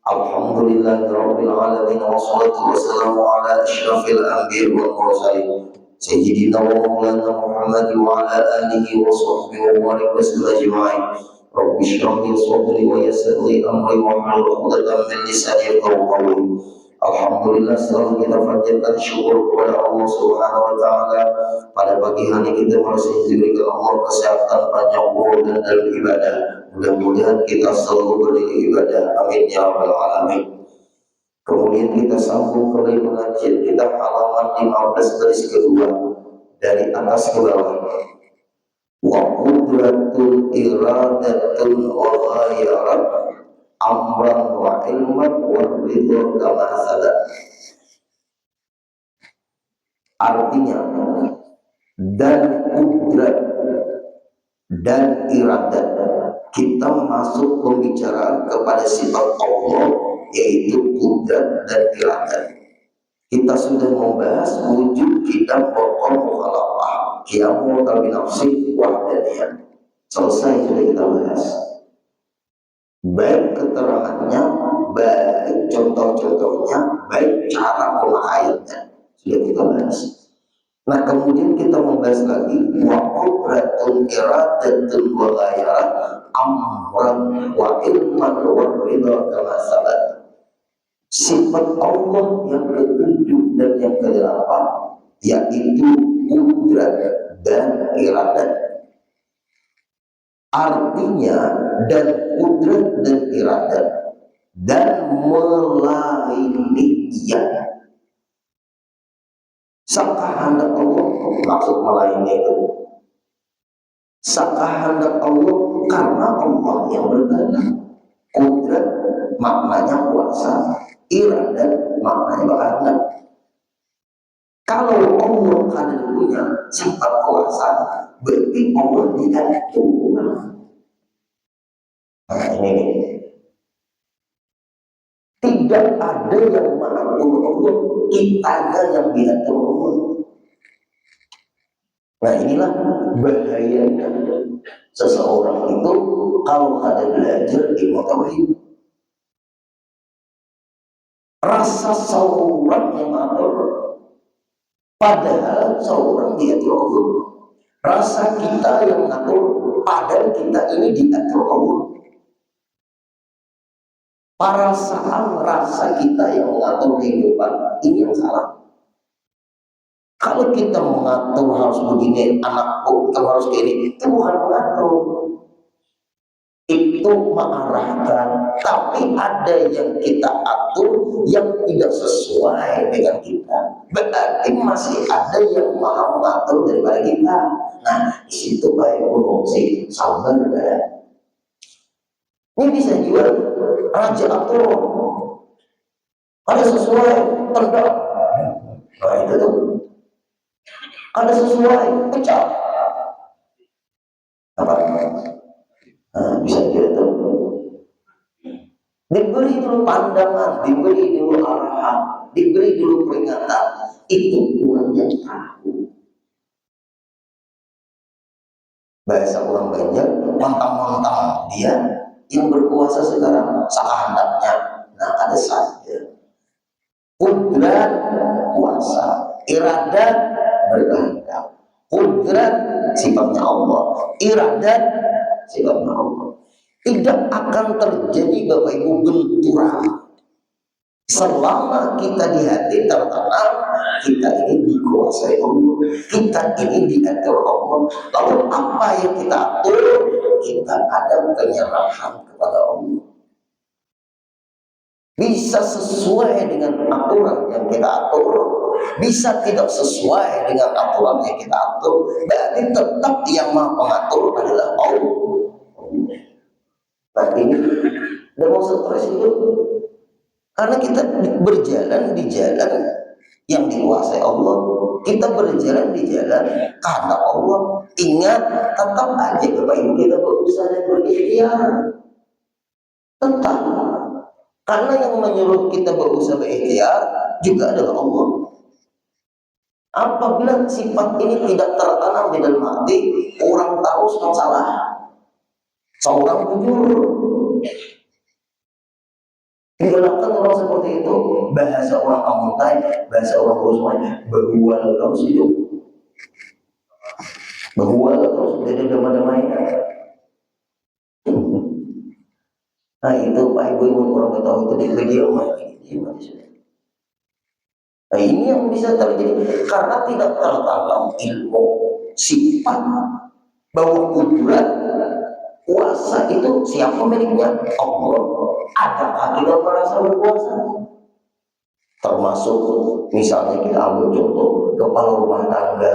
Alhamdulillahi rabbil alamin wassalatu wassalamu ala asyrafil anbiya'i wal mursalin sayyidina wa maulana Muhammad wa ala alihi wa sahbihi wa barik wasallam ajma'in. Rabbi shrah li sadri wa yassir li amri wa hlul 'uqdatam min lisani yafqahu qawli. Alhamdulillah, selalu kita panjatkan syukur kepada Allah Subhanahu wa taala. Pada pagi hari kita masih diberikan Allah kesehatan, panjang umur dan dalam ibadah. Mudah-mudahan kita selalu beribadah. Amin ya rabbal alamin. Kemudian kita sambung kembali pengajian kita halaman 15 baris kedua dari atas ke bawah. Wa qudratul iradatun wa ghayarat amran wa ilman wa ridha kama salat. Artinya, dan kudrat dan iradat. Kita masuk pembicaraan kepada sifat Allah, yaitu kudrat dan iradat. Kita sudah membahas wujud kita pokok mukhalafah, qiyamu binafsi wahdaniyah. Selesai sudah kita bahas. Baik keterangannya, baik contoh-contohnya, baik cara pemakaiannya sudah kita bahas. Nah, kemudian kita membahas lagi wa qudratul iradatun wa ghayarat amran wa ilman wa ridha kama sabat. Sifat Allah yang ketujuh dan yang kedelapan yaitu kudrat dan iradat. Artinya, dan kudrat dan iradat dan melainnya. Saka hendak Allah, maksud melainnya itu saka hendak Allah karena Allah yang berkehendak. Kudrat maknanya kuasa, iradat maknanya berkehendak. Kalau Allah kadang punya sifat kuasa, berarti Allah tidak Tuhan. Nah, ini tidak ada yang mengatur Allah, kita yang diatur Allah. Nah, inilah bahayanya seseorang itu kalau ada belajar ilmu tauhid. Rasa seorang yang mengatur, padahal seorang diatur Allah. Rasa kita yang mengatur, padahal kita ini diatur Allah. Perasaan rasa kita yang mengatur kehidupan, ini yang salah. Kalau kita mengatur harus begini, anakku kita harus begini, itu bukan mengatur. Itu mengarahkan, tapi ada yang kita atur yang tidak sesuai dengan kita. Berarti masih ada yang maha mengatur daripada kita. Nah, di situ baik fungsi sabar ya. Ini bisa juga raja atur, ada sesuai tendang, nah itu tuh, ada sesuai pecah, apa? Nah, bisa gitu. Diberi dulu pandangan, diberi dulu arahan, diberi dulu peringatan. Itu orang yang tahu. Bahasa orang banyak, mentang-mentang dia yang berkuasa sekarang, sekehendaknya. Nah, ada saja. Kudrat kuasa, iradat berkehendak. Kudrat sifatnya Allah, iradat sifatnya Allah. Tidak akan terjadi Bapak Ibu benturan selama kita di hati tertanam kita ini dikuasai Allah, kita ini diatur Allah. Lalu apa yang kita atur? Kita ada penyerahan kepada Allah. Bisa sesuai dengan aturan yang kita atur, bisa tidak sesuai dengan aturan yang kita atur. Berarti tetap yang maha pengatur adalah Allah. Nah, ini tidak mau stres itu, karena kita berjalan di jalan yang dikuasai Allah. Kita berjalan di jalan karena Allah. Ingat, tetap aja Bapak Ibu kita berusaha dan berikhtiar. Tetap. Karena yang menyuruh kita berusaha berikhtiar juga adalah Allah. Apabila sifat ini tidak tertanam di dalam hati, orang tahu sedang salah, seorang jujur, Digalakkan orang seperti itu, bahasa orang Amuntai, bahasa orang Rosmai, berbual terus hidup, berbual terus, jadi damai-damainya. Nah itu Pak Ibu orang ketahui itu di media Nah ini yang bisa terjadi karena tidak tertanam ilmu sifat bahwa kudrat kuasa itu siapa miliknya? Allah. Adakah kita merasa berkuasa? Termasuk misalnya kita ambil contoh kepala rumah tangga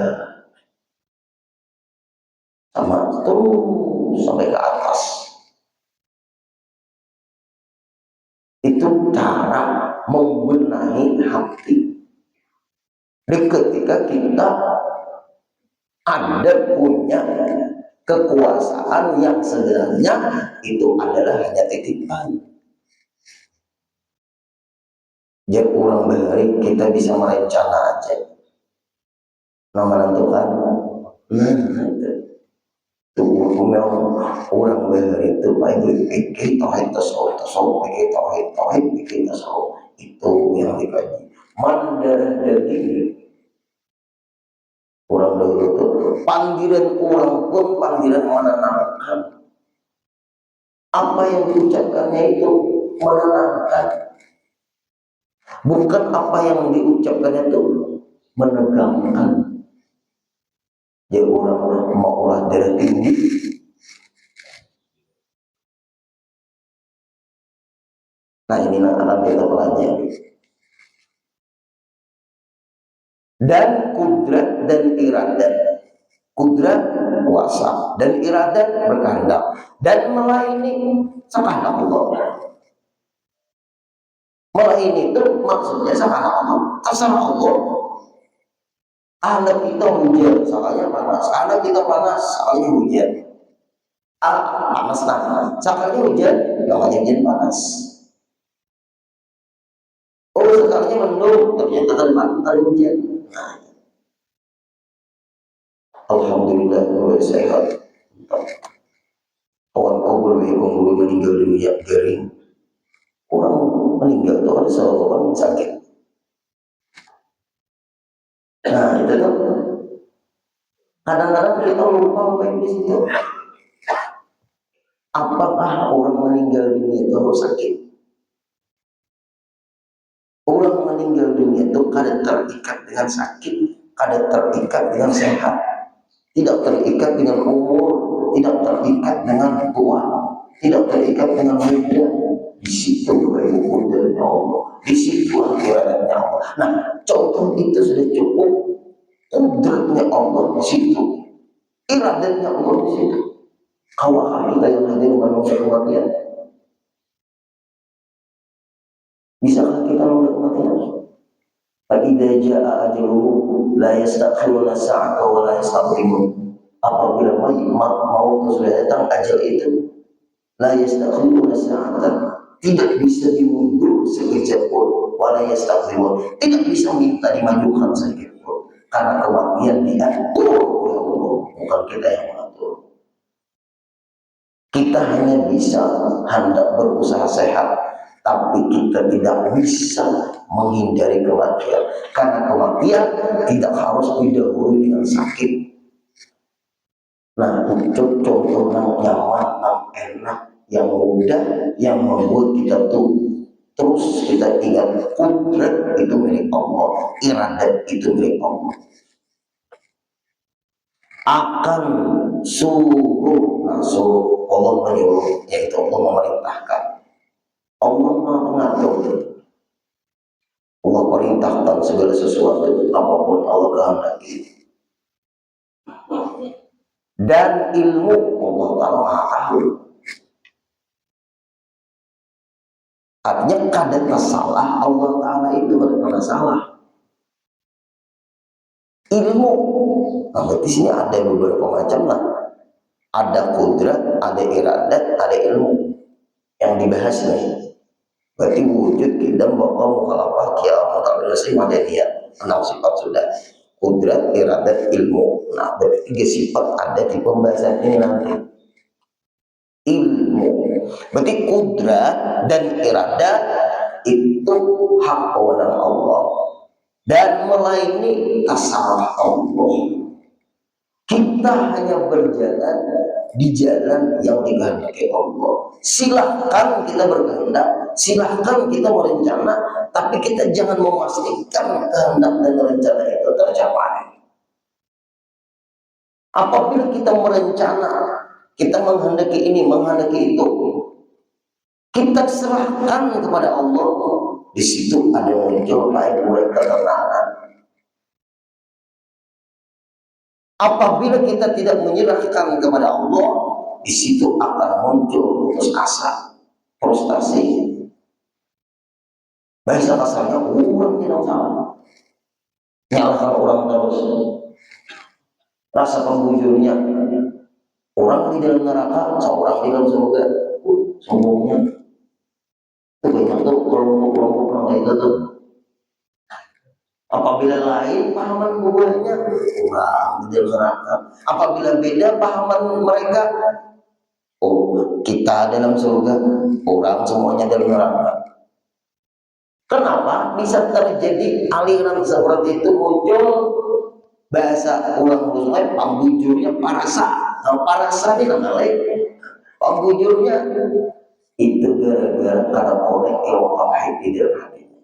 sama terus sampai ke atas. Itu cara membenahi hati. Dan ketika kita ada punya kekuasaan yang sebenarnya itu adalah hanya titipan. Jadi orang bahari kita bisa merencana aja. Nama menentukan. Tuh memang orang bahari itu baik pikir tauhid tasawuf pikir tasawuf itu yang dikaji. Mandarah daging orang dahulu itu panggilan orang pun panggilan menenangkan. Apa yang diucapkannya itu menenangkan, bukan apa yang diucapkannya itu menegangkan. Jadi orang mau olah darah tinggi, nah ini akan kita pelajari. Dan kudrat dan iradat, kudrat kuasa dan iradat berkehendak dan melayani sekehendak Allah. Melayani itu maksudnya sekehendak Allah, terserah Allah. Anak kita hujan, salahnya panas. Anak kita panas, salahnya hujan. Panas salahnya hujan, namanya hujan panas. Oh sekarangnya mendung, ternyata tadi hujan. Nah, alhamdulillah gue sehat. Kawan kau gue meninggal dunia garing. Orang meninggal itu kan selalu orang sakit. Nah itu tuh kadang-kadang kita lupa apa yang di situ. Apakah orang meninggal dunia itu harus sakit? Orang meninggal dunia itu kadang terikat dengan sakit, kadang terikat dengan sehat, tidak terikat dengan umur, tidak terikat dengan tua, tidak terikat dengan muda. Di situ kudratnya Allah, di situ iradatnya Allah. Nah, contoh itu sudah cukup. Kudratnya Allah di situ, iradatnya Allah di situ. Kawah kita yang hadir manusia kematian, bisakah kita menolak kematian? Fa'idza jaa ajaluhum la yastakhiruna sa'ata wa la yastaqdimun. Apabila maut sudah datang ajal itu, la yastakhiruna sa'ata, tidak bisa dimundur sekejap pun, wa la yastaqdimun, tidak bisa minta dimajukan sedikit pun, karena kematian diatur oleh Allah, bukan kita yang mengatur. Kita hanya bisa hendak berusaha sehat, tapi kita tidak bisa menghindari kematian, karena kematian tidak harus didahului dengan sakit. Nah, untuk contoh yang nyaman, yang enak, yang mudah, yang membuat kita tuh terus kita ingat kudrat itu milik Allah, iradat itu milik Allah. Akan suruh, Allah menyuruh, yaitu Allah memerintahkan. Allah Maha Pengatur. Allah perintahkan segala sesuatu apapun Allah kehendaki. Dan ilmu Allah Ta'ala Maha Tahu. Artinya kadang salah Allah Ta'ala itu kadang salah. Ilmu, nah di sini ada beberapa macam lah. Ada kudrat, ada iradat, ada ilmu yang dibahas nih. Berarti wujud kita bahwa mukhalafah kiamat al-nasri madaniyah 6 sifat sudah. Kudrat, iradat, ilmu. Nah berarti 3 sifat ada di pembahasan ini nanti. Ilmu berarti kudrat dan iradat itu hak kewenangan Allah dan melayani tasarruf Allah. Kita hanya berjalan di jalan yang dikehendaki Allah. Silahkan kita berkehendak, silahkan kita merencana, tapi kita jangan memastikan kehendak dan rencana itu tercapai. Apabila kita merencana, kita menghendaki ini, menghendaki itu, kita serahkan kepada Allah. Di situ ada muncul baik ketenangan. Apabila kita tidak menyerahkan kepada Allah, di situ akan muncul putus asa, frustasi. Bahasa kasarnya orang tidak salah, nyalahkan orang terus. Rasa pembujurnya, orang di dalam neraka, seorang di dalam surga. Sombongnya itu banyak tuh kelompok-kelompok orang itu tuh. Apabila lain pahaman buahnya, orang di dalam neraka. Apabila beda pahaman mereka, oh kita dalam surga, orang semuanya dalam neraka. Kenapa bisa terjadi aliran seperti itu muncul? Bahasa ulang sungai pambujurnya parasa. Parasa ini namanya pambujurnya itu gara-gara karena konek ilmu tauhid di dalam hatinya.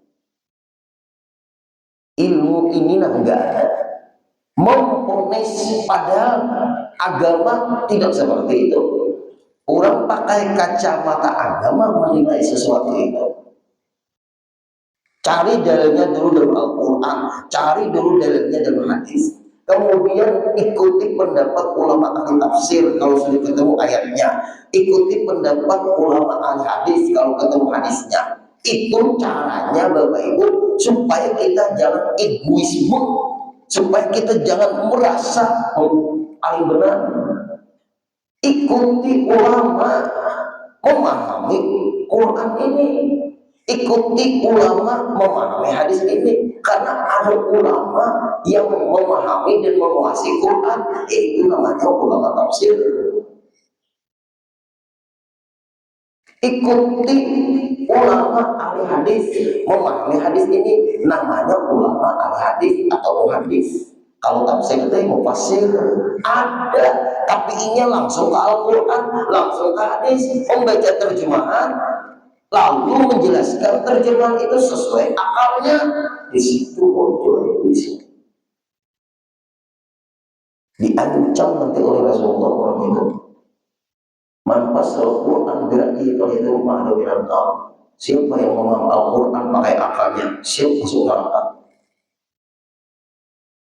Ilmu ini enggak ada, memponis, padahal agama tidak seperti itu. Orang pakai kacamata agama menilai sesuatu itu. Cari dalilnya dulu dalam Al-Quran, cari dulu dalilnya dalam hadis. Kemudian ikuti pendapat ulama ahli tafsir kalau sudah ketemu ayatnya. Ikuti pendapat ulama ahli hadis kalau ketemu hadisnya. Itu caranya Bapak Ibu, supaya kita jangan egoisme, supaya kita jangan merasa paling benar. Ikuti ulama memahami Quran ini. Ikuti ulama memahami hadis ini, karena ada ulama yang memahami dan menguasai Quran, itu namanya ulama tafsir. Ikuti ulama ahli hadis memahami hadis ini, namanya ulama ahli hadis atau muhaddis. Kalau tafsir itu mufassir ada, tapi ini langsung ke Al-Quran, langsung ke hadis, membaca terjemahan, lalu menjelaskan terjemahan itu sesuai akalnya. Di situ muncul egoisme. Diancam nanti oleh Rasulullah orang itu. Man fasal Quran berarti kalau itu ma'aduwinan ta'am. Siapa yang memaham Al-Quran pakai akalnya, siapa masuk neraka.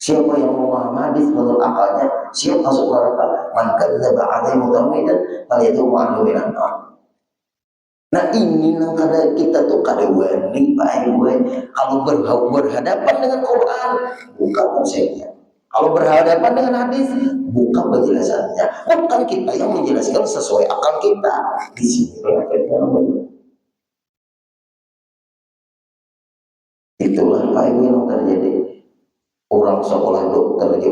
Siapa yang memaham hadis menurut akalnya, siapa masuk neraka. Man kadzdzaba 'alaihi muta'ammidan kalau itu ma'aduwinan ta'am. Nah ini kadang kita tuh kadang wani Pak gue kalau berhadapan dengan Quran buka konsepnya, kalau berhadapan dengan hadis buka penjelasannya, bukan kita yang menjelaskan sesuai akal kita. Di sini itulah Pak Ibu yang terjadi. Orang sekolah dokter aja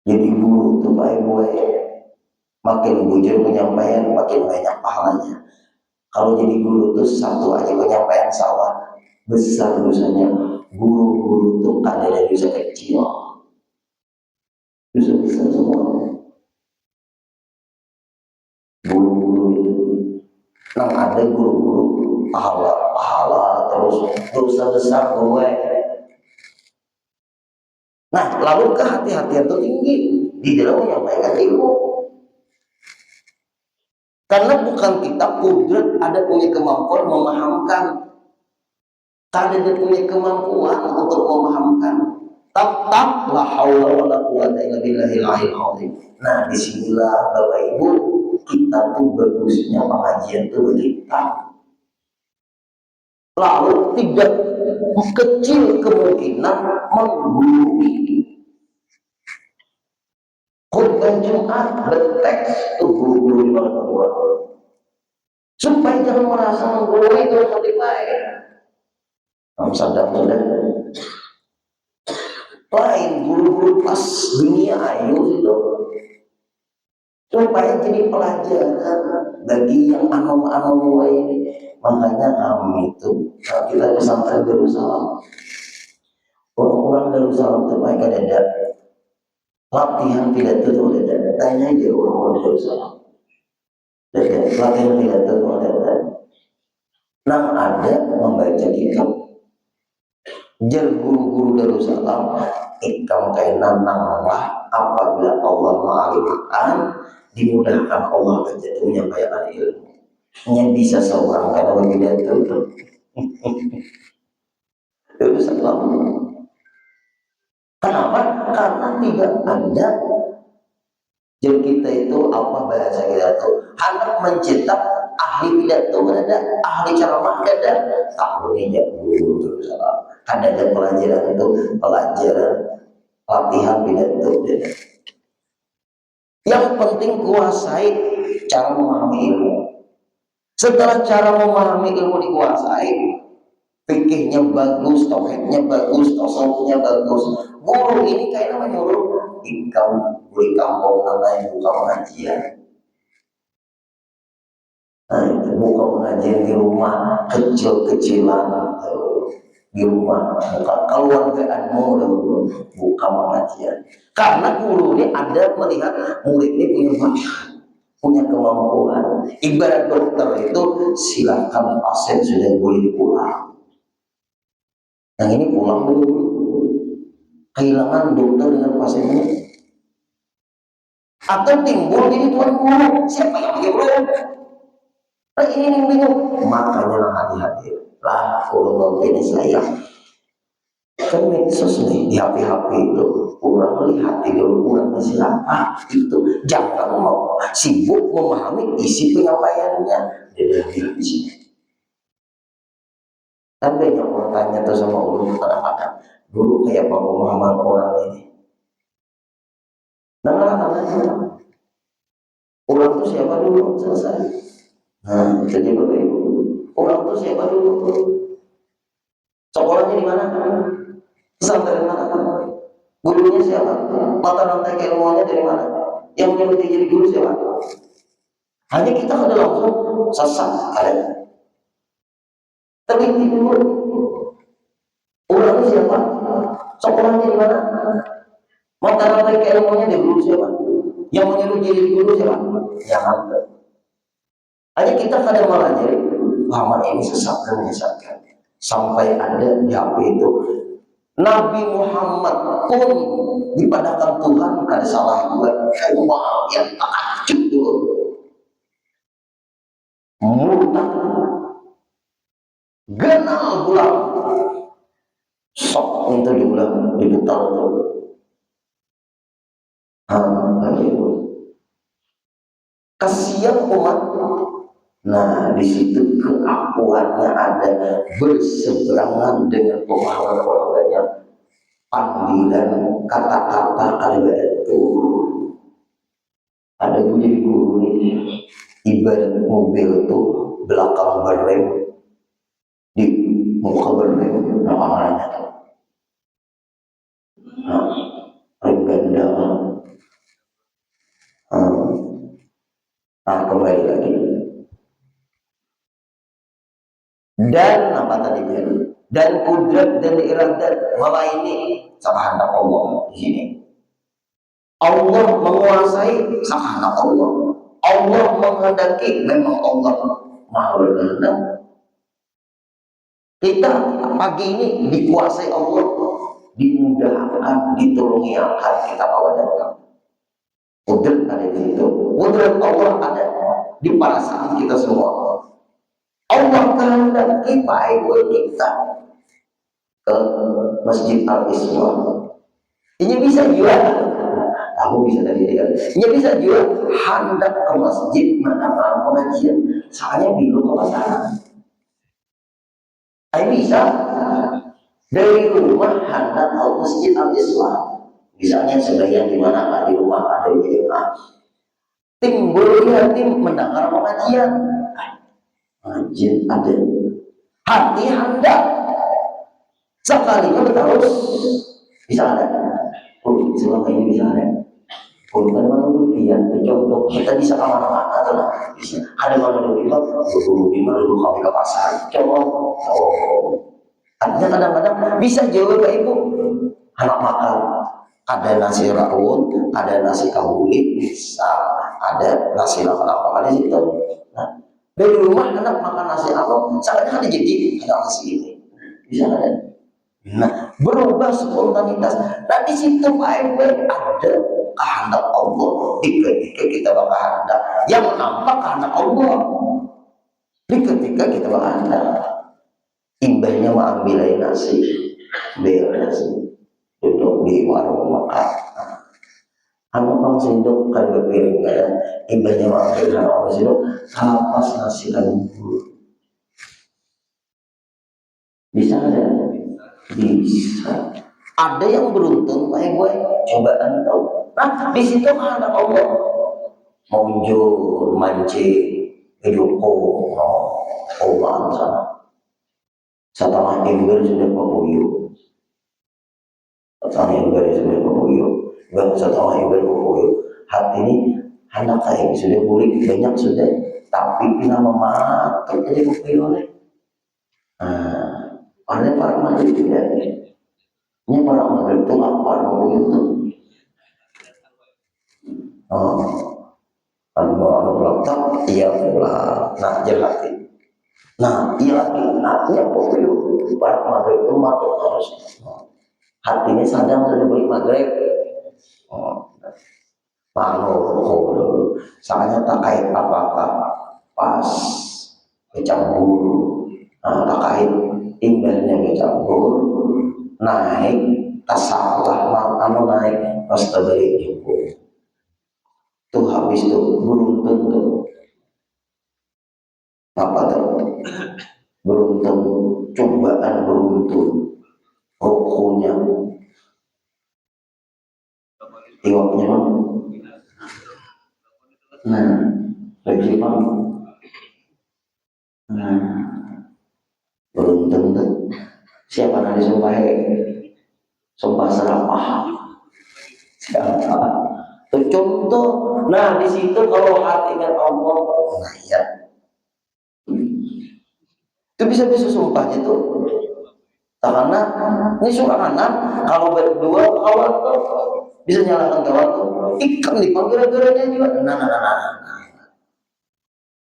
jadi guru tuh Pak Ibu, makin bujur penyampaian, makin banyak pahalanya. Kalau jadi guru itu satu aja penyampaian salah, besar dosanya. Guru-guru itu ada dari dosa kecil, dosa besar semua. Guru-guru itu, nah ada guru-guru pahala terus dosa besar gue. Nah lalu kehati-hatian itu tinggi di dalam menyampaikan ilmu. Karena bukan kita kudrat ada punya kemampuan memahamkan, ada punya kemampuan untuk memahamkan. Tetap la haula wala quwata illa billahil aliyyil azim. Nah, disinilah Bapak Ibu kita tuh bagusnya pengajian itu kita. Lalu tidak kecil kemungkinan menggurui. Khutbah Jumat berteks tuh guru-guru di mana supaya jangan merasa menggurui itu lebih baik. Sadar sudah. Lain guru-guru pas dunia ayu itu supaya jadi pelajaran bagi yang anom-anom ini. Makanya kami itu kita pesantren Darussalam, orang-orang Darussalam terbaik ada latihan pidato itu ada, tanya aja orang-orang Darussalam, ada latihan pidato itu ada. Ada membaca kitab, jar guru-guru Darussalam ikam kainan nanglah apabila Allah ma'alimakan dimudahkan Allah kejadiannya menyampaikan ilmu. Yang bisa seorang karena pidato itu Darussalam. Kenapa? Karena tidak ada. Jadi kita itu apa bahasa kita itu hendak mencetak ahli pidato ada, ahli ceramah ada. Tahun ini guru Darussalam ada pelajaran itu, pelajaran latihan pidato ada. Yang penting kuasai cara memahami ilmu. Setelah cara memahami ilmu dikuasai, fikihnya bagus, tauhidnya bagus, tasawufnya bagus. Guru ini kayak namanya guru ikam beli kampung namanya buka pengajian. Nah, itu buka pengajian di rumah kecil-kecilan di rumah, bukan keluargaanmu buka pengajian. Karena guru ini ada melihat murid ini punya bakat, punya kemampuan. Ibarat dokter itu silakan pasien sudah boleh pulang. Yang ini pulang dulu, kehilangan dokter dengan pasiennya. Atau timbul jadi tuan guru, siapa yang bingung? Nah ini yang bingung, makanya lah hati-hati lah kalau mungkin saya kan medsos nih di HP itu kurang melihat dulu kurang siapa itu, jangan mau sibuk memahami isi penyampaiannya di sini. Kan banyak orang tanya tuh sama ulun kadang-kadang, dulu kayak apa pemahaman orang ini. Nah, orang tuh siapa dulu selesai. Nah, jadi begitu. Orang tuh siapa dulu? Sekolahnya di mana? Pesantren mana? Gurunya siapa? Mata rantai keilmuannya dari mana? Yang menyebut dia jadi guru siapa? Hanya kita sudah langsung sesat kalian. Tapi dulu orang siapa? Sekolahnya di mana? Mata rantai keilmuannya dari guru siapa? Yang menyebut jadi guru siapa? Yang ada. Hanya kita kadang melajari pahaman ini sesat dan menyesatkan. Sampai ada di HP itu Nabi Muhammad pun dipadahkan Tuhan kada salah buat. Wah, yang takjub dulu. Murtad. Genal bulan. Sok itu diulang, dibetal itu. Kasihan umat. Nah, di situ keakuannya ada berseberangan dengan pemahaman orangnya, panggilan kata-kata kalimat itu. Ada jadi guru ini, ibarat mobil itu belakang berrem, di muka berrem, namanya tuh. Nah, rem ganda. Nah, kembali lagi. Dan apa tadi dia? Dan kudrat dan iradat ini sama hendak Allah di sini. Allah menguasai sama hendak Allah. Allah menghendaki, memang Allah maha berkehendak. Kita pagi ini dikuasai Allah, dimudahkan, ditolongi akan kita bawa datang. Kudrat ada di situ. Kudrat Allah ada di perasaan kita semua. Allah kehendaki baik buat kita ke Masjid Al-Islam. Ini bisa juga, aku bisa tadi dia. Ini bisa juga hendak ke masjid mendengar pengajian, soalnya bingung ke pasaran. Saya bisa dari rumah hendak ke Masjid Al-Islam. Misalnya sebagian di mana di rumah ada di rumah. Timbul di hati mendengar pengajian. Pengajian ada hati hendak sekalinya harus bisa ada. Oh, selama ini bisa ada. Bukan manusia, contoh kita bisa kemana-mana tuh lah. Bisa. Ada manusia di mana dulu kami ke pasar. Coba, artinya kadang-kadang bisa jauh Pak Ibu. Anak makan, ada nasi rawon, ada nasi kabulit, bisa, ada nasi apa di situ. Nah, dari rumah anak makan nasi apa, caranya kan jadi ada nasi ini, bisa ada. Nah, berubah spontanitas. Nah, di situ Pak Ibu ada kehendak Allah di ketika kita berkehendak yang nampak kehendak Allah di ketika kita berkehendak. Imbahnya mau ambil nasi, beli nasi, duduk di warung makan. Anu bang sendok kan berpiring kan, imbahnya mau ambil nasi sendok, kapas nasi dan bubur. Bisa ada? Bisa. Ada yang beruntung, gue cobaan tahu. Nah, di situ ada Allah. Muncul, mancing, hidup Allah sana. Setelah ember sudah papuyuh. Setelah ember sudah papuyuh. Dan setelah ember papuyuh, hati ini anak kayak sudah bulik banyak sudah, tapi pina mematuk jadi papuyuh. Nah, ada para mahasiswa tidak? Ini para mahasiswa itu apa papuyuh itu? Anu belakang, iya pulang. Nah, jelati. Nah, iya lagi. Nah, iya papuyuh. Para mahasiswa itu matuk terus. Hatinya sadar sudah beri maghrib. Soalnya tak kait apa-apa pas kecampur. Nah, tak kait imbasnya kecampur naik tasalah anu naik pas terbalik cukup. Tuh habis tuh beruntung tuh. Apa tuh? Beruntung, cobaan beruntung. Rokoknya iwaknya bang. Nah, lagi bang. Nah, beruntung tuh. Siapa yang disumpah? Sumpah serapah. Siapa? Itu contoh. Nah, di situ kalau hatinya Allah, nah ya. Itu bisa sumpah itu. Karena ini surah anak kalau berdua kawan tuh bisa nyalakan kawan tuh ikan di gara-garanya juga. Nah.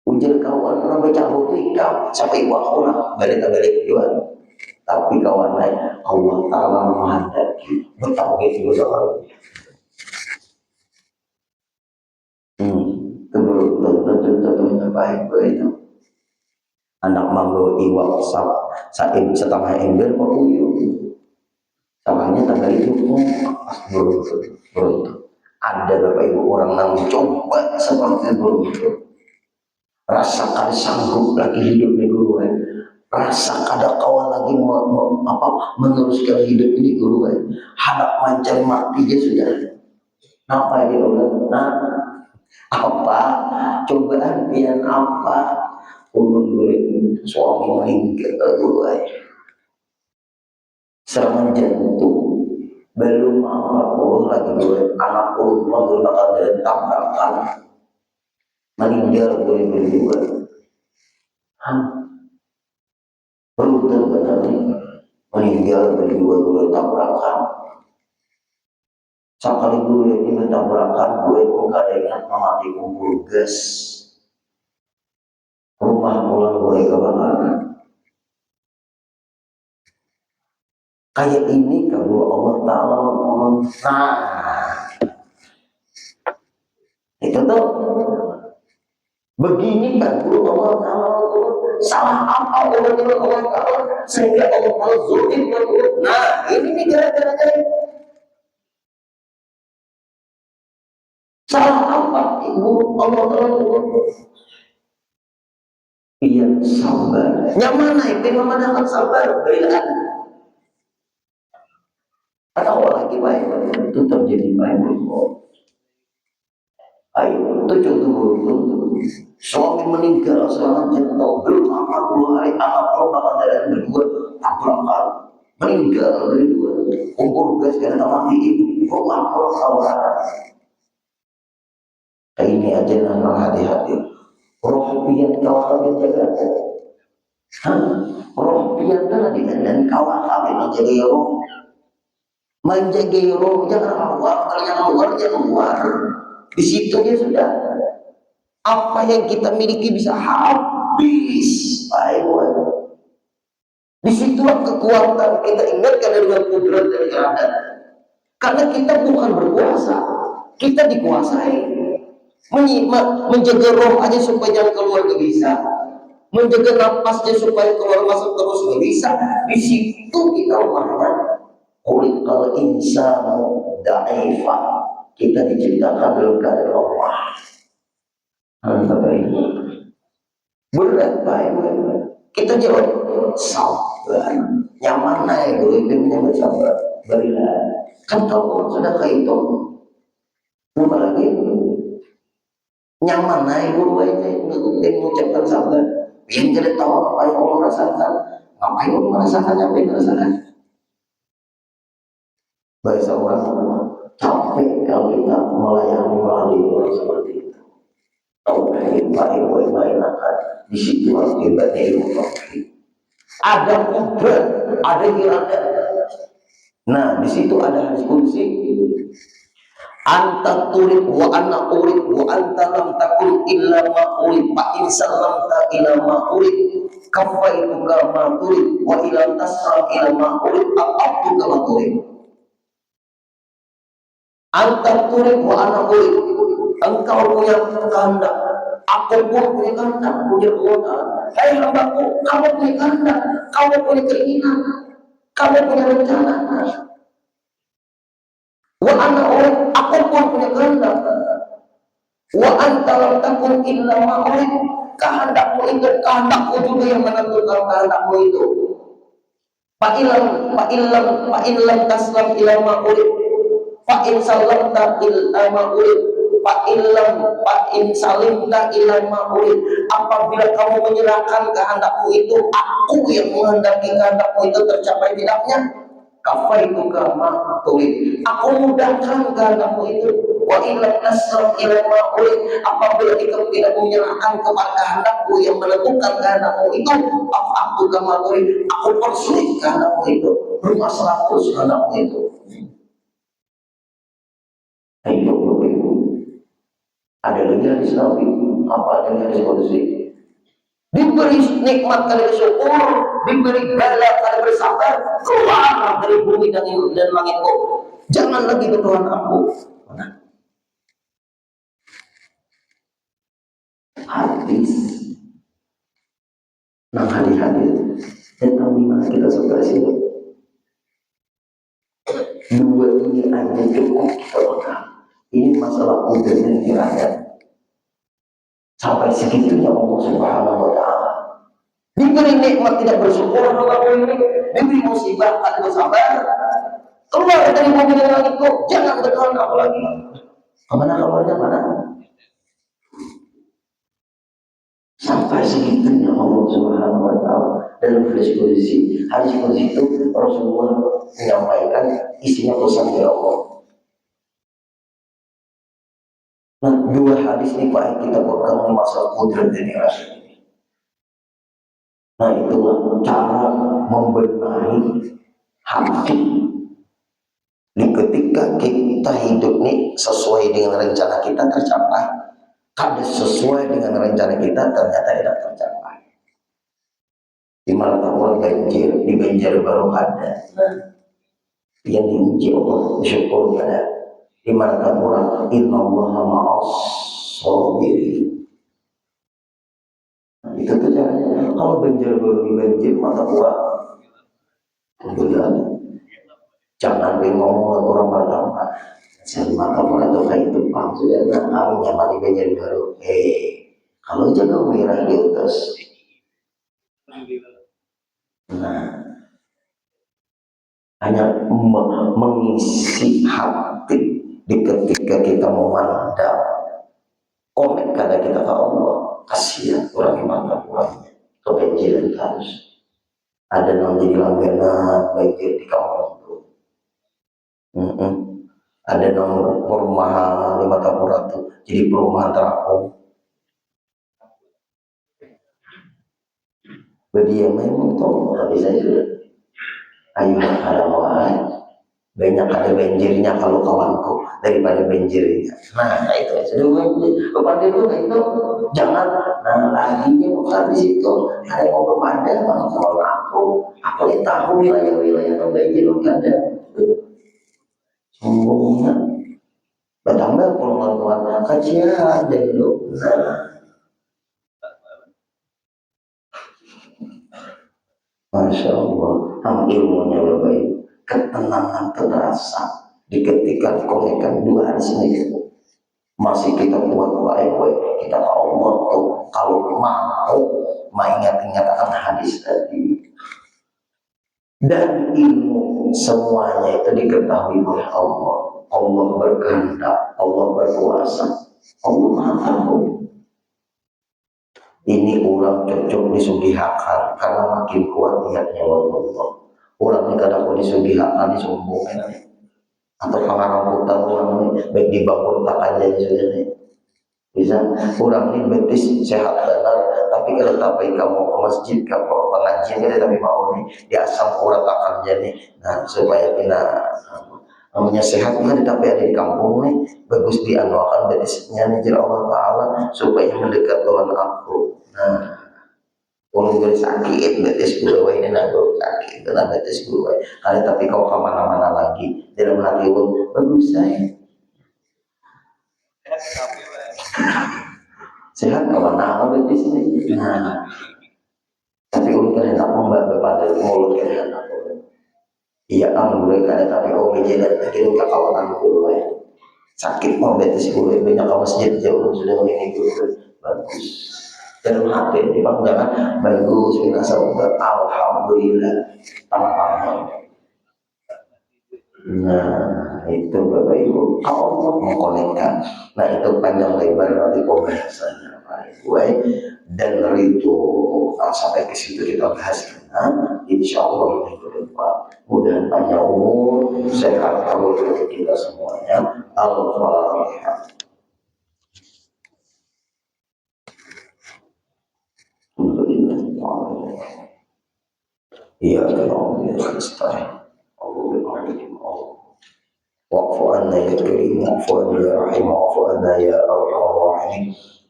Ujar kawan orang bercabut ikan sampai iwak balik juga. Tapi kawan lain Allah Ta'ala menghadapi bertauhid juga orang. Tentu baik itu. Anak mampu iwak saat setengah ember papuyuh. Salahnya tanggal itu beruntung. Ada Bapak Ibu orang yang coba seperti beruntung. Rasakan sanggup lagi hidup di guru rasa ada kawan lagi meneruskan hidup ini guru hadap mencari mati dia sudah apa ini nah apa cobaan pian apa suami meninggal guru serangan jantung belum apa lagi gue anak menggunakan dari tabrakan meninggal gue berdua beruntung benar meninggal berdua tabrakan sekali gue ini tabrakan gue pun gak ada ingat mati kumpul gas rumah pulang gue kebakaran kayak ini kalau Allah Ta'ala ngomong itu tuh begini kan kalau Allah Ta'ala salah apa Allah Ta'ala sehingga Allah Ta'ala zulim nah ini nih gara-gara salah apa ibu Allah Ta'ala iya sabar yang mana itu memandangkan sabar berilah atau lagi baik itu terjadi baik ayo itu contoh suami meninggal selama jantung belum apa 2 hari apa perubahan dari berdua tabrakan meninggal dari dua kumpul gas karena mati rumah orang Ini aja nang hati-hati. Roh pian kawan jaga. Hah? Roh pian tadi dan kawan menjaga roh. Menjaga roh jangan keluar, kalau yang keluar jangan keluar. Di situ dia sudah apa yang kita miliki bisa habis. Baik, di situlah kekuatan kita ingatkan dengan kudrat dan iradat. Karena kita bukan berkuasa, kita dikuasai. Menjaga roh aja supaya jangan keluar gak bisa. Menjaga napasnya supaya keluar masuk terus gak bisa. Di situ kita umatkan. Khuliqal insanu da'ifa. Kita diciptakan dalam keadaan lemah. Berat baik. Kita jawab sabar. Nyaman naik dulu itu sabar. Berilah. Kan kalau orang sudah kayak itu, apa lagi? Nyaman naik dulu aja. Mengucapkan sabar. Yang tidak tahu apa yang Allah rasakan. Apa yang Allah rasakan, apa yang rasakan. Bahasa orang capek kalau kita melayani orang seperti itu. Tauhid baik akan di situ akibatnya ilmu tauhid. Ada kudrat, ada iradat. Nah, di situ ada hadis qudsi. Anta turid wa anna urid wa anta lam takun illa ma urid fa in sallamta ila ma urid kafaituka ma turid wa ila tasram ila ma urid aqabtuka ma turid. Anta turid wa anna urid. Engkau punya kehendak, aku pun punya kehendak. Punya Allah. Hai hambaku, kamu punya kehendak, kamu punya keinginan, kamu punya rencana. Wa ana urid, aku pun punya kehendak. Wa anta lam takun illa ma urid. Kehendakmu itu, kehendakku juga yang menentukan kehendakmu itu. Fa illam taslam ila ma urid. Fa in sallamta ila ma urid. Fa in salimta ila ma urid. Apabila kamu menyerahkan kehendakmu itu, aku yang menghendaki kehendakmu itu tercapai tidaknya. Kafaituka ma turid. Aku mudahkan kehendakmu itu. Wa illam taslam ila ma urid. Apabila kamu tidak menyerahkan kepada kehendakku yang menentukan kehendakmu itu, afatuka ma turid. Aku persulit kehendakmu itu. Rumah 100 kehendakmu itu. Ayo, ada lagi hadis Nabi, apa adanya hadis qudsi. Diberi nikmat kali bersyukur, diberi bala kali bersabar, keluar dari bumi dan langit kok. Jangan lagi berdoa aku. Mana? Hadis. Nah, hadis tentang dimana kita sampai sini. Dua ini aja cukup kita pegang. Ini masalah kudrat dan iradat. Sampai segitunya Allah Subhanahu wa Ta'ala. Diberi nikmat tidak bersyukur, diberi musibah tak bersabar, keluar dari bumi dan langit kok. Jangan berdoa apa lagi. Kemana kabarnya mana? Sampai segitunya Allah Subhanahu wa Ta'ala dalam hadis qudsi. Hadis qudsi itu Rasulullah menyampaikan isinya pesan dari Allah. Nah, dua hadis ini Pak kita pegang masalah kudrat dan iradat ini. Nah, itulah cara membenahi hati. Ketika kita hidup ini sesuai dengan rencana kita tercapai, kada sesuai dengan rencana kita ternyata tidak tercapai. Di mana orang banjir, di banjir baru ada. Yang diuji Allah bersyukur pada. Di mana orang innallaha ma'as sabirin. Itu tuh caranya. Kalau banjir baru di banjir mata orang kemudian jangan ngomong orang pertama saya mata orang itu kayak itu bang sudah kami nyaman di banjir baru. Kalau jaga merah di atas. Nah, hanya mengisi hati di ketika kita memandang komen kata kita ke Allah, kasihan orang yang mata orangnya kebanjiran harus ada yang jadi langganan banjir di kampung itu. Ada nomor perumahan di Matapura tuh jadi perumahan terapung. Dia memang tahu tapi saya juga ayo ada mulai banyak ada banjirnya kalau kawanku daripada banjirnya. Nah itu sudah kepada itu jangan. Nah lagi bukan di situ ada yang mau kepada kalau aku yang tahu wilayah-wilayah yang banjir ada sombongnya bertambah pengeluaran kajian dari lu. Masya Allah, ilmunya baik, ketenangan terasa di ketika dikonekan dua hadis ini. Masih kita buat baik-baik, kita Allah tuh kalau mau mengingat-ingat akan hadis tadi. Dan ilmu semuanya itu diketahui oleh Allah. Allah berkehendak, Allah berkuasa, Allah Maha Tahu. Ini orang cocok disugihakan karena makin kuat niatnya Allah. Orang ini kadang disugihakan disombongkan atau pengaramputan orang ini baik dibangun tak aja sudah bisa orang ini betis sehat benar tapi kalau tapi kamu ke masjid ke pengajian jadi tapi mau nih di asam orang takkan jadi nah supaya kita namanya sehat kan tapi ada di kampung nih bagus dianuakan betisnya nih jira Allah Ta'ala supaya mendekat Tuhan aku. Nah kalau gue sakit betis gue ini nago sakit karena betis gue ada tapi kau kemana-mana lagi dalam hati gue bagus saya sehat kemana betis ini. Nah tapi gue kan enak membantu pada mulut kan enak. Iya boleh kan tapi kau menjaga lagi nggak kawan gue sakit mau betis gue banyak ke masjid jauh sudah ini gue bagus dalam hati bang jangan bagus kita sabar alhamdulillah tanpa. Nah itu Bapak Ibu Allah mengkonekkan. Nah itu panjang lebar nanti pembahasannya Pak Ibu dan itu sampai ke situ kita bahas. Nah, insya Allah minggu depan mudah panjang umur sehat kalau kita semuanya. Al-Fatihah. Iya kalau kita واعف عنا يا كريم واعف عنا يا رحيم واعف عنا يا ارحم الراحمين.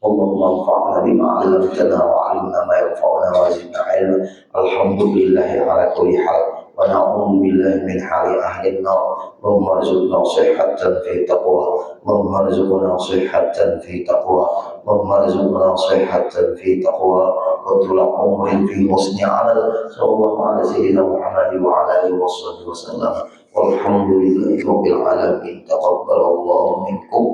اللهم انفعنا بما علمتنا وعلمنا ما ينفعنا وزدنا علما. الحمد لله على كل حال ونعوذ بالله من حال اهل النار. اللهم ارزقنا صحة في تقوى اللهم ارزقنا صحة في تقوى اللهم ارزقنا صحة في تقوى وطول عمر في حسن عمل. صلى الله على سيدنا محمد وعلى اله وصحبه وسلم والحمد لله رب العالمين. تقبل الله منكم.